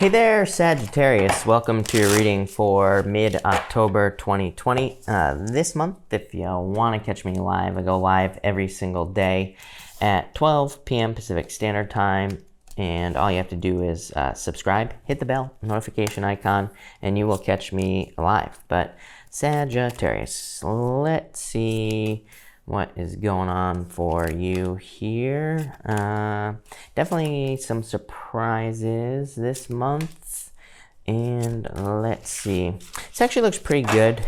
Hey there, Sagittarius. Welcome to your reading for mid-October 2020. This month, if you want to catch me live, I go live every single day at 12 p.m. Pacific Standard Time. And all you have to do is subscribe, hit the bell, notification icon, and you will catch me live. But Sagittarius, let's see what is going on for you here. Definitely some surprises this month. And let's see. This actually looks pretty good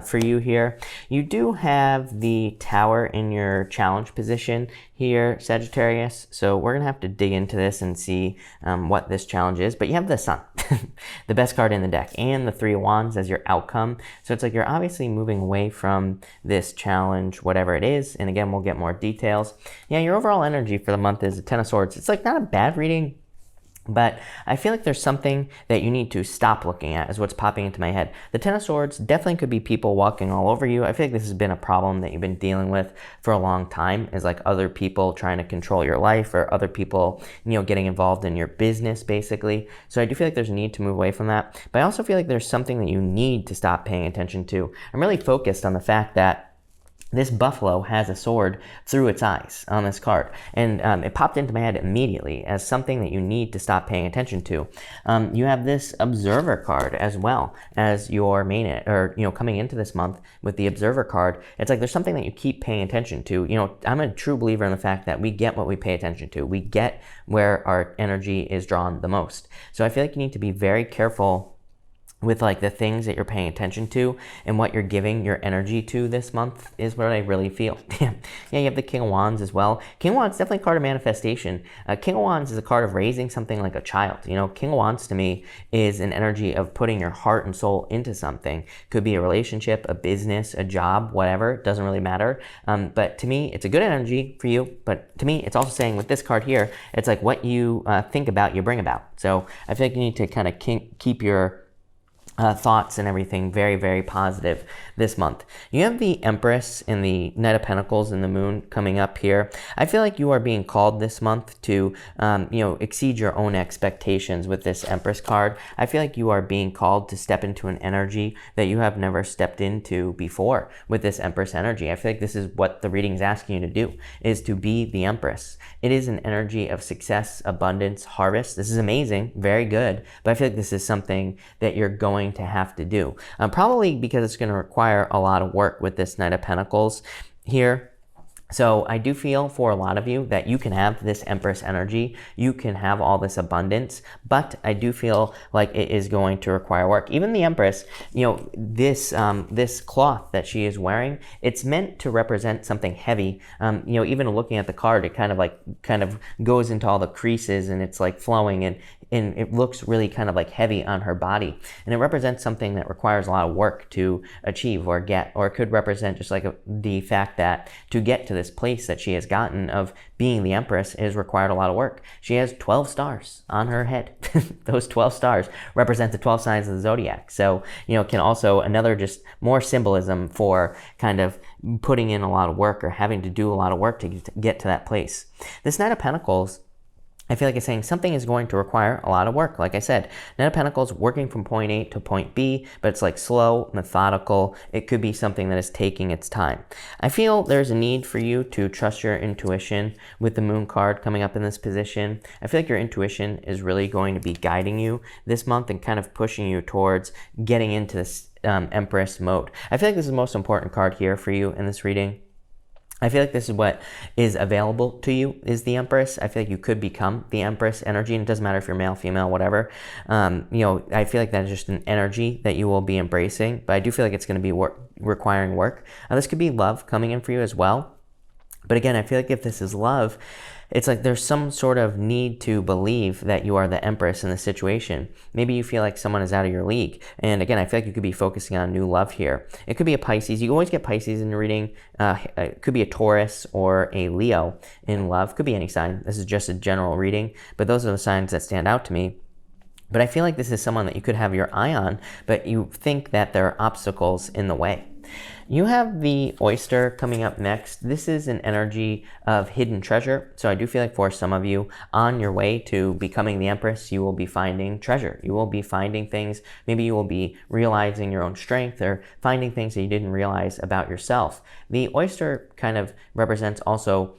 for you here. You do have the Tower in your challenge position here, Sagittarius. So we're going to have to dig into this and see what this challenge is. But you have the Sun, the best card in the deck, and the Three of Wands as your outcome. So it's like you're obviously moving away from this challenge, whatever it is. And again, we'll get more details. Yeah, your overall energy for the month is the Ten of Swords. It's like not a bad reading, but I feel like there's something that you need to stop looking at is what's popping into my head. The Ten of Swords definitely could be people walking all over you. I feel like this has been a problem that you've been dealing with for a long time, is like other people trying to control your life or other people, getting involved in your business basically. So I do feel like there's a need to move away from that. But I also feel like there's something that you need to stop paying attention to. I'm really focused on the fact that this buffalo has a sword through its eyes on this card. And it popped into my head immediately as something that you need to stop paying attention to. You have this Observer card as well as your main, coming into this month with the Observer card. It's like there's something that you keep paying attention to. I'm a true believer in the fact that we get what we pay attention to. We get where our energy is drawn the most. So I feel like you need to be very careful with like the things that you're paying attention to and what you're giving your energy to this month is what I really feel. Yeah, you have the King of Wands as well. King of Wands is definitely a card of manifestation. King of Wands is a card of raising something like a child. King of Wands to me is an energy of putting your heart and soul into something. Could be a relationship, a business, a job, whatever. It doesn't really matter. But to me, it's a good energy for you. But to me, it's also saying with this card here, it's like what you think about, you bring about. So I feel like you need to kind of keep your thoughts and everything very, very positive this month. You have the Empress and the Knight of Pentacles and the Moon coming up here. I feel like you are being called this month to, exceed your own expectations with this Empress card. I feel like you are being called to step into an energy that you have never stepped into before with this Empress energy. I feel like this is what the reading is asking you to do, is to be the Empress. It is an energy of success, abundance, harvest. This is amazing, very good, but I feel like this is something that you're going to have to do. Probably because it's going to require a lot of work with this Knight of Pentacles here. So I do feel for a lot of you that you can have this Empress energy, you can have all this abundance, but I do feel like it is going to require work. Even the Empress, this cloth that she is wearing, it's meant to represent something heavy. Even looking at the card, it kind of goes into all the creases and it's like flowing and it looks really kind of like heavy on her body. And it represents something that requires a lot of work to achieve or get, or it could represent just like the fact that to get to this place that she has gotten of being the Empress has required a lot of work. She has 12 stars on her head. Those 12 stars represent the 12 signs of the zodiac. So, can also another just more symbolism for kind of putting in a lot of work or having to do a lot of work to get to that place. This Knight of Pentacles, I feel like it's saying something is going to require a lot of work. Like I said, Knight of Pentacles working from point A to point B, but it's like slow, methodical. It could be something that is taking its time. I feel there's a need for you to trust your intuition with the Moon card coming up in this position. I feel like your intuition is really going to be guiding you this month and kind of pushing you towards getting into this Empress mode. I feel like this is the most important card here for you in this reading. I feel like this is what is available to you is the Empress. I feel like you could become the Empress energy, and it doesn't matter if you're male, female, whatever. I feel like that is just an energy that you will be embracing, but I do feel like it's going to be requiring work. This could be love coming in for you as well. But again, I feel like if this is love, it's like there's some sort of need to believe that you are the Empress in the situation. Maybe you feel like someone is out of your league. And again, I feel like you could be focusing on new love here. It could be a Pisces. You always get Pisces in your reading. It could be a Taurus or a Leo in love. Could be any sign. This is just a general reading, but those are the signs that stand out to me. But I feel like this is someone that you could have your eye on, but you think that there are obstacles in the way. You have the Oyster coming up next. This is an energy of hidden treasure. So I do feel like for some of you, on your way to becoming the Empress, you will be finding treasure. You will be finding things. Maybe you will be realizing your own strength or finding things that you didn't realize about yourself. The Oyster kind of represents also,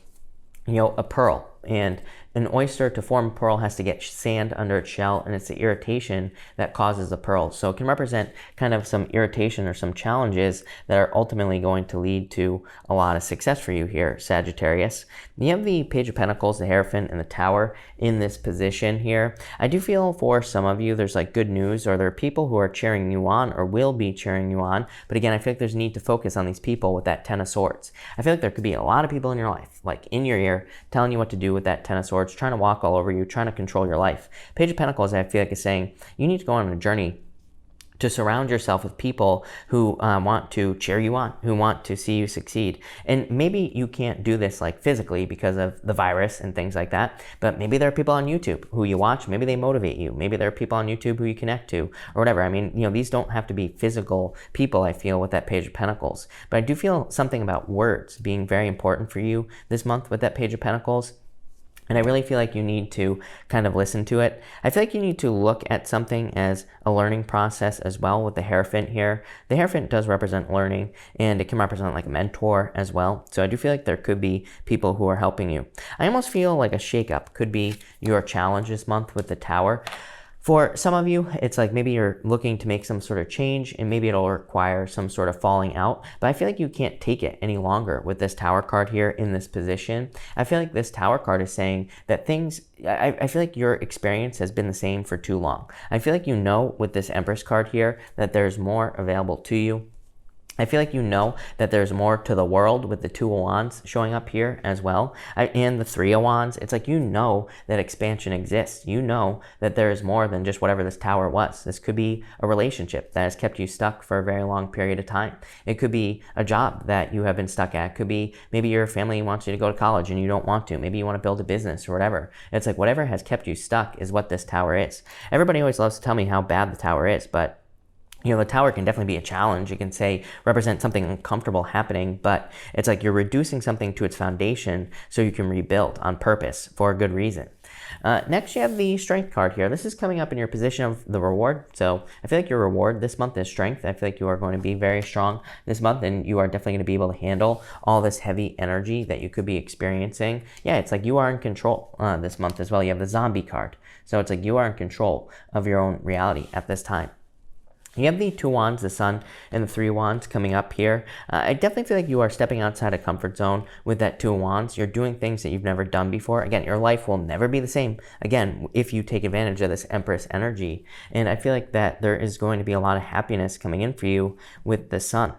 a pearl. And an oyster, to form a pearl, has to get sand under its shell, and it's the irritation that causes the pearl. So it can represent kind of some irritation or some challenges that are ultimately going to lead to a lot of success for you here, Sagittarius. You have the Page of Pentacles, the Hierophant, and the Tower in this position here. I do feel for some of you there's like good news, or there are people who are cheering you on or will be cheering you on. But again, I feel like there's need to focus on these people with that Ten of Swords. I feel like there could be a lot of people in your life, like in your ear, telling you what to do with that Ten of Swords, trying to walk all over you, trying to control your life. Page of Pentacles, I feel like, is saying you need to go on a journey to surround yourself with people who want to cheer you on, who want to see you succeed. And maybe you can't do this like physically because of the virus and things like that, but maybe there are people on YouTube who you watch, maybe they motivate you, maybe there are people on YouTube who you connect to, or whatever. I mean, these don't have to be physical people, I feel, with that Page of Pentacles. But I do feel something about words being very important for you this month with that Page of Pentacles. And I really feel like you need to kind of listen to it. I feel like you need to look at something as a learning process as well with the Hierophant here. The Hierophant does represent learning, and it can represent like a mentor as well. So I do feel like there could be people who are helping you. I almost feel like a shakeup could be your challenge this month with the Tower. For some of you, it's like maybe you're looking to make some sort of change, and maybe it'll require some sort of falling out, but I feel like you can't take it any longer with this Tower card here in this position. I feel like this Tower card is saying that I feel like your experience has been the same for too long. I feel like with this Empress card here that there's more available to you. I feel like that there's more to the world with the Two of Wands showing up here as well. And the Three of Wands. It's like that expansion exists. That there is more than just whatever this Tower was. This could be a relationship that has kept you stuck for a very long period of time. It could be a job that you have been stuck at. It could be maybe your family wants you to go to college and you don't want to. Maybe you want to build a business or whatever. It's like whatever has kept you stuck is what this Tower is. Everybody always loves to tell me how bad the Tower is, but the Tower can definitely be a challenge. It can represent something uncomfortable happening, but it's like you're reducing something to its foundation so you can rebuild on purpose for a good reason. Next, you have the Strength card here. This is coming up in your position of the reward. So I feel like your reward this month is strength. I feel like you are going to be very strong this month, and you are definitely going to be able to handle all this heavy energy that you could be experiencing. Yeah, it's like you are in control this month as well. You have the Zombie card. So it's like you are in control of your own reality at this time. You have the Two Wands, the Sun, and the Three Wands coming up here. I definitely feel like you are stepping outside a comfort zone with that Two Wands. You're doing things that you've never done before. Again, your life will never be the same, again, if you take advantage of this Empress energy. And I feel like that there is going to be a lot of happiness coming in for you with the Sun.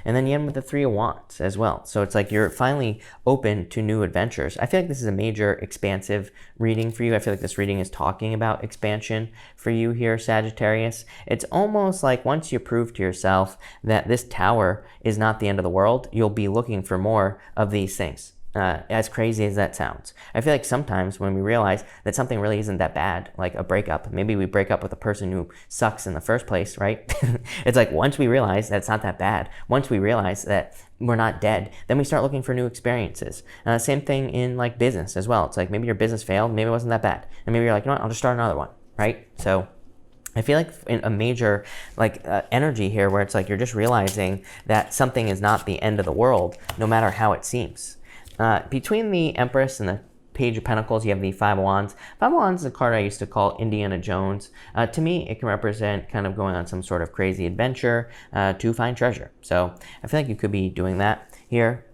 And then you end with the Three of Wands as well. So it's like you're finally open to new adventures. I feel like this is a major expansive reading for you. I feel like this reading is talking about expansion for you here, Sagittarius. It's almost like once you prove to yourself that this Tower is not the end of the world, you'll be looking for more of these things. As crazy as that sounds. I feel like sometimes when we realize that something really isn't that bad, like a breakup, maybe we break up with a person who sucks in the first place, right? It's like once we realize that it's not that bad, once we realize that we're not dead, then we start looking for new experiences. Same thing in like business as well. It's like maybe your business failed, maybe it wasn't that bad. And maybe you're like, I'll just start another one, right? So I feel like in a major energy here where it's like you're just realizing that something is not the end of the world, no matter how it seems. Between the Empress and the Page of Pentacles, you have the Five of Wands. Five of Wands is a card I used to call Indiana Jones. To me, it can represent kind of going on some sort of crazy adventure to find treasure. So I feel like you could be doing that here.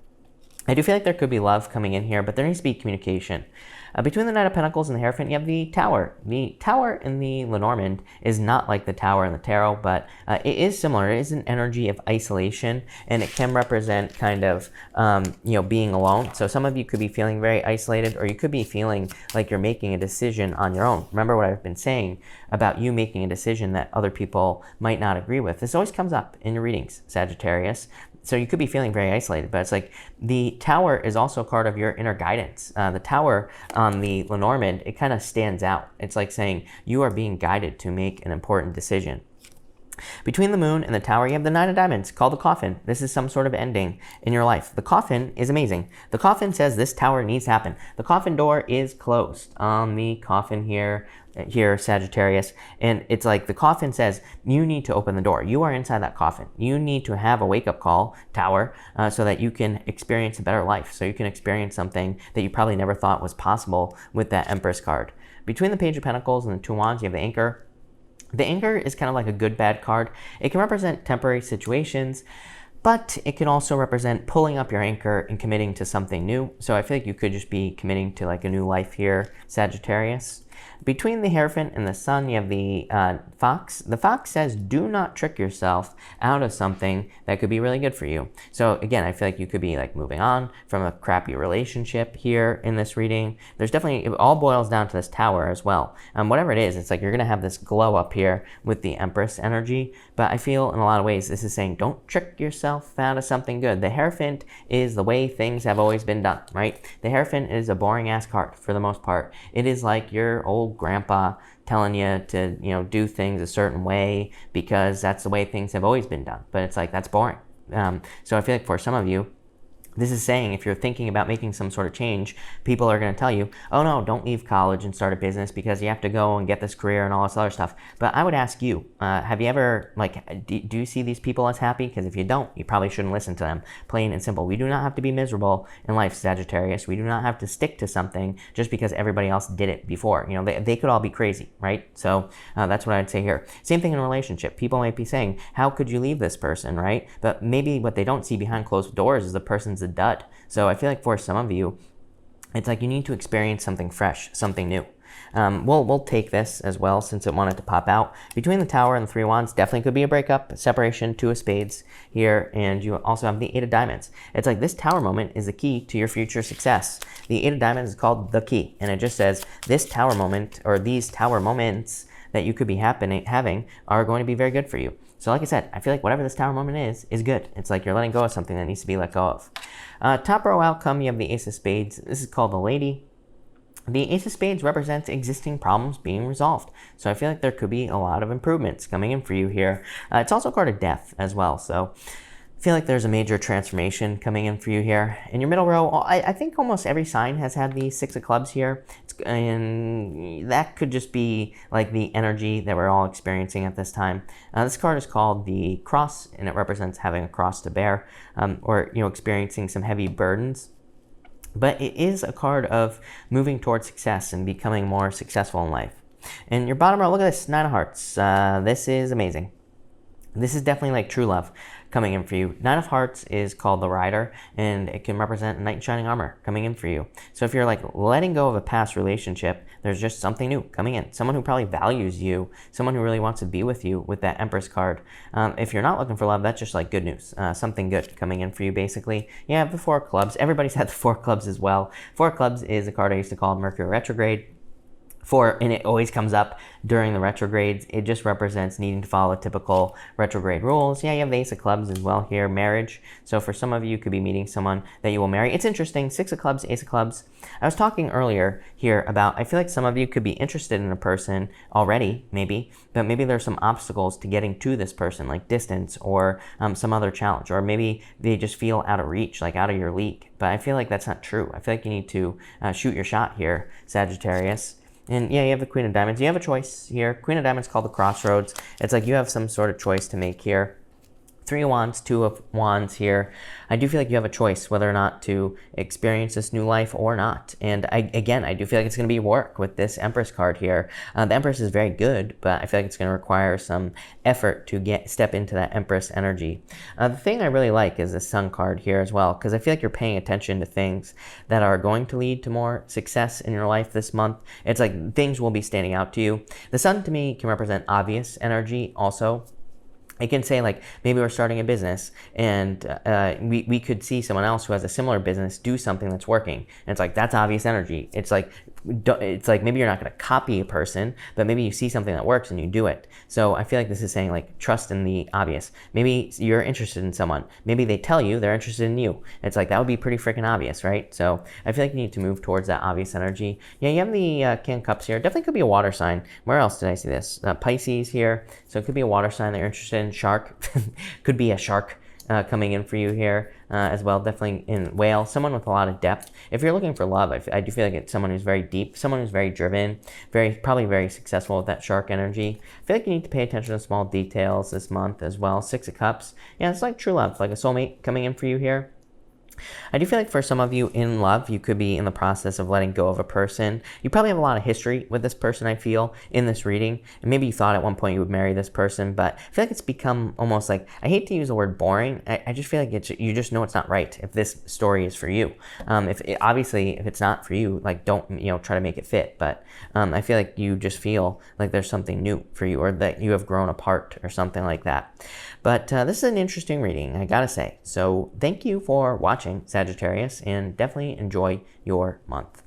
I do feel like there could be love coming in here, but there needs to be communication. Between the Knight of Pentacles and the Hierophant, you have the Tower. The Tower in the Lenormand is not like the Tower in the Tarot, but it is similar. It is an energy of isolation, and it can represent kind of, being alone. So some of you could be feeling very isolated, or you could be feeling like you're making a decision on your own. Remember what I've been saying about you making a decision that other people might not agree with. This always comes up in your readings, Sagittarius. So you could be feeling very isolated, but it's like the Tower is also a card of your inner guidance. The Tower on the Lenormand, it kind of stands out. It's like saying you are being guided to make an important decision. Between the moon and the tower, you have the Nine of Diamonds, called the coffin. This is some sort of ending in your life. The coffin is amazing. The coffin says this tower needs to happen. The coffin door is closed on the coffin here, Sagittarius. And it's like the coffin says you need to open the door. You are inside that coffin. You need to have a wake-up call, tower, so that you can experience a better life. So you can experience something that you probably never thought was possible with that Empress card. Between the Page of Pentacles and the Two of Wands, you have the Anchor. The Anchor is kind of like a good bad card. It can represent temporary situations, but it can also represent pulling up your anchor and committing to something new. So I feel like you could just be committing to like a new life here, Sagittarius. Between the Hierophant and the Sun, you have the Fox. The Fox says, do not trick yourself out of something that could be really good for you. So again, I feel like you could be like moving on from a crappy relationship here in this reading. There's definitely, it all boils down to this tower as well. Whatever it is, it's like you're going to have this glow up here with the Empress energy. But I feel in a lot of ways, this is saying, don't trick yourself out of something good. The Hierophant is the way things have always been done, right? The Hierophant is a boring ass card for the most part. It is like your old grandpa telling you to, do things a certain way because that's the way things have always been done. But it's like, that's boring. So I feel like for some of you, this is saying if you're thinking about making some sort of change, people are going to tell you, oh no, don't leave college and start a business because you have to go and get this career and all this other stuff. But I would ask you, have you ever, do you see these people as happy? Because if you don't, you probably shouldn't listen to them. Plain and simple. We do not have to be miserable in life, Sagittarius. We do not have to stick to something just because everybody else did it before. They could all be crazy, right? So that's what I'd say here. Same thing in a relationship. People might be saying, how could you leave this person, right? But maybe what they don't see behind closed doors is the person's a dud. So I feel like for some of you, it's like you need to experience something fresh, something new. We'll take this as well since it wanted to pop out. Between the Tower and the Three of Wands, definitely could be a breakup, separation, Two of Spades here, and you also have the Eight of Diamonds. It's like this Tower moment is the key to your future success. The Eight of Diamonds is called the key, and it just says this Tower moment, or these Tower moments that you could be having are going to be very good for you. So like I said, I feel like whatever this Tower moment is good. It's like you're letting go of something that needs to be let go of. Top row outcome, you have the Ace of Spades. This is called the Lady. The Ace of Spades represents existing problems being resolved. So I feel like there could be a lot of improvements coming in for you here. It's also a card of death as well. So I feel like there's a major transformation coming in for you here. In your middle row, I think almost every sign has had the Six of Clubs here. And that could just be like the energy that we're all experiencing at this time. This card is called the Cross, and it represents having a cross to bear, or experiencing some heavy burdens. But it is a card of moving towards success and becoming more successful in life. And your bottom row, look at this, Nine of Hearts. This is amazing. This is definitely like true love coming in for you. Nine of Hearts is called the Rider, and it can represent knight in shining armor coming in for you. So if you're like letting go of a past relationship, there's just something new coming in. Someone who probably values you, someone who really wants to be with you with that Empress card. If you're not looking for love, that's just like good news. Something good coming in for you, basically. You have the Four of Clubs. Everybody's had the Four of Clubs as well. Four of Clubs is a card I used to call Mercury retrograde. And it always comes up during the retrogrades. It just represents needing to follow typical retrograde rules. Yeah, you have the Ace of Clubs as well here, marriage. So for some of you, you could be meeting someone that you will marry. It's interesting, Six of Clubs, Ace of Clubs. I was talking earlier here about, I feel like some of you could be interested in a person already, maybe, but maybe there's some obstacles to getting to this person, like distance or some other challenge, or maybe they just feel out of reach, like out of your league. But I feel like that's not true. I feel like you need to shoot your shot here, Sagittarius. And yeah, you have the Queen of Diamonds. You have a choice here. Queen of Diamonds called the Crossroads. It's like you have some sort of choice to make here. Three of Wands, Two of Wands here. I do feel like you have a choice whether or not to experience this new life or not. And I do feel like it's going to be work with this Empress card here. The Empress is very good, but I feel like it's going to require some effort to step into that Empress energy. The thing I really like is the Sun card here as well, because I feel like you're paying attention to things that are going to lead to more success in your life this month. It's like things will be standing out to you. The Sun to me can represent obvious energy also. It can say like maybe we're starting a business and we could see someone else who has a similar business do something that's working. And it's like that's obvious energy. It's like it's like maybe you're not going to copy a person, but maybe you see something that works and you do it. So I feel like this is saying like trust in the obvious. Maybe you're interested in someone. Maybe they tell you they're interested in you. It's like that would be pretty freaking obvious, right? So I feel like you need to move towards that obvious energy. Yeah, you have the King of Cups here. Definitely could be a water sign. Where else did I see this? Pisces here. So it could be a water sign that you're interested in. Shark. Could be a shark coming in for you here as well. Definitely in whale, someone with a lot of depth. If you're looking for love, I do feel like it's someone who's very deep, someone who's very driven, probably very successful with that shark energy. I feel like you need to pay attention to small details this month as well. Six of Cups. Yeah, it's like true love, like a soulmate coming in for you here. I do feel like for some of you in love, you could be in the process of letting go of a person. You probably have a lot of history with this person, I feel, in this reading. And maybe you thought at one point you would marry this person, but I feel like it's become almost like, I hate to use the word boring. I just feel like you just know it's not right if this story is for you. Obviously, if it's not for you, like don't, try to make it fit. But I feel like you just feel like there's something new for you, or that you have grown apart or something like that. But this is an interesting reading, I gotta say. So thank you for watching, Sagittarius, and definitely enjoy your month.